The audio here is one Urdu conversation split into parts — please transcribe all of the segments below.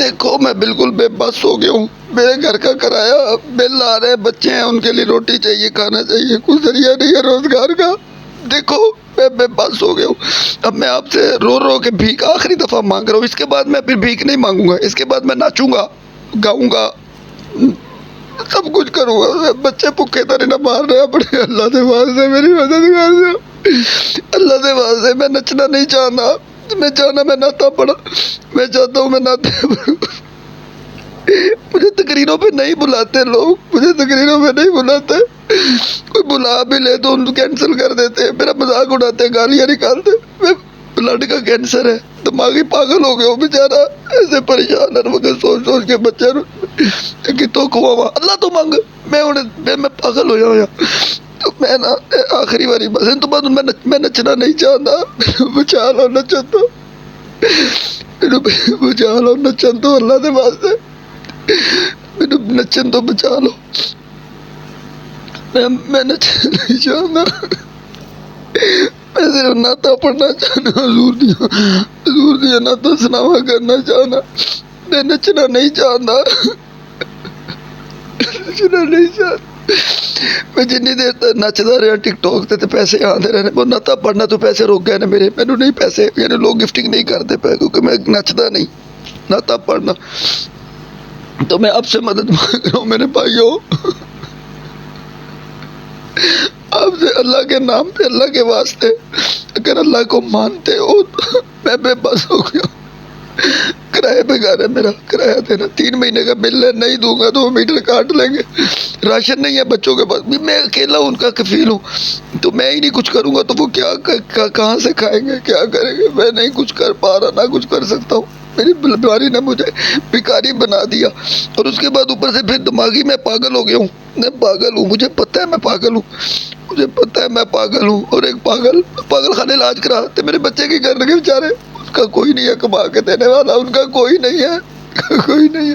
دیکھو میں بالکل بے بس ہو گیا ہوں. میرے گھر کا کرایہ بل آ رہے ہیں, بچے ہیں, ان کے لیے روٹی چاہیے, کھانا چاہیے, کوئی ذریعہ نہیں ہے روزگار کا. دیکھو میں بے بس ہو گیا ہوں. اب میں آپ سے رو رو کے بھیک آخری دفعہ مانگ رہا ہوں. اس کے بعد میں پھر بھیک نہیں مانگوں گا. اس کے بعد میں ناچوں گا, گاؤں گا, سب کچھ کروں گا. بچے بھوکے تو نہیں مار رہے اپنے. اللہ سے واسطے میری مدد کر دو, اللہ سے واسطے. میں نچنا نہیں چاہتا, میں چاہنا میں ناتا پڑا. میں چاہتا ہوں میں ناتے پڑھوں. مجھے تقریروں پہ نہیں بلاتے لوگ, مجھے تقریروں پہ نہیں بلاتے. کوئی بلا بھی لے تو ان کینسل کر دیتے, میرا مذاق اڑاتے, گالیاں نکالتے. میں بلڈ کا کینسر ہے, دماغی پاگل ہو گیا ہوں بیچارہ. ایسے پریشان ہر وقت سوچ سوچ کے بچے کہ تو کھوا اللہ تو مانگ. میں پاگل ہو جاؤں. تو میں نا آخری باری بس ان تو بعد میں نچنا نہیں چاہتا. بچا لو نچن تو, بچا لو نچن تو, اللہ کے واسطے میرے نچن تو بچا لو. میں نچنا نہیں چاہتا. میں صرف نعتیں پڑھنا چاہنا, حضور دیا نعتیں سناوا کرنا چاہنا. میں نچنا نہیں چاہتا, نچنا نہیں چاہتا. میں جنی دیر تک نچتا رہا ٹک ٹاک تے پیسے آتے رہنے. وہ نعتیں پڑھنا تو پیسے روک گئے نے میرے. مینوں نہیں پیسے, یعنی لوگ گفٹنگ نہیں کرتے پے کیونکہ میں نچتا نہیں. نعتیں پڑھنا تو میں آپ سے مدد مانگ رہا ہوں میرے بھائیوں, آپ سے اللہ کے نام پہ, اللہ کے واسطے. اگر اللہ کو مانتے ہو تو میں بے بس ہو گیا. کرایہ پہ گھر ہے میرا, کرایہ دینا 3 مہینے کا بل ہے, نہیں دوں گا تو وہ میٹر کاٹ لیں گے. راشن نہیں ہے بچوں کے پاس, میں اکیلا ان کا کفیل ہوں. تو میں ہی نہیں کچھ کروں گا تو وہ کہاں سے کھائیں گے, کیا کریں گے. میں نہیں کچھ کر پا رہا, نہ کچھ کر سکتا ہوں. میری بیماری نے مجھے بھکاری بنا دیا, اور اس کے بعد اوپر سے پھر دماغی میں پاگل ہو گیا ہوں. میں پاگل ہوں, مجھے پتہ ہے میں پاگل ہوں, مجھے پتہ ہے میں پاگل ہوں. اور ایک پاگل خانے علاج کراتے میرے بچے کی کرنے کے بیچارے, اس کا کوئی نہیں ہے کما کے دینے والا, ان کا کوئی نہیں ہے, کوئی نہیں ہے,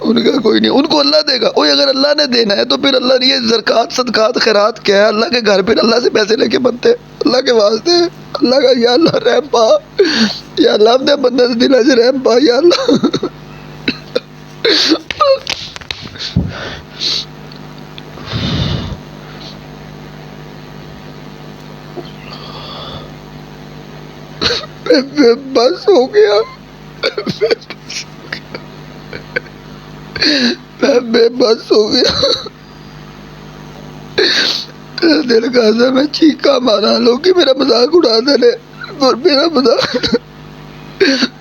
ان کا کوئی نہیں. ان کو اللہ دے گا. اوے اگر اللہ نے دینا ہے تو پھر اللہ نے یہ زکوٰۃ صدقات خیرات کیا ہے, اللہ کے گھر پھر اللہ سے پیسے لے کے بنتے. اللہ کے واسطے, اللہ کا یا اللہ رحم پا, یا اللہ اپنے بندے سے دل سے رحم پا, یا اللہ. میں بس ہو گیا, میں بے بس ہو گیا. دل کا سا میں چیخا مارا, لوگ میرا مذاق اڑا دے, اور میرا مذاق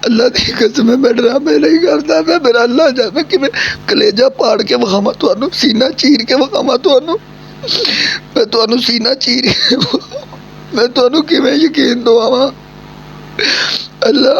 اللہ کی قسم میں ڈرامے نہیں کرتا. میں میرا اللہ جانا کہ میں کلیجہ پاڑ کے وکھاواں تانوں, سینہ چیر کے وکھاواں تانوں, میں تانوں سینہ چیر کے میں تانوں کیویں یقین دواواں. اللہ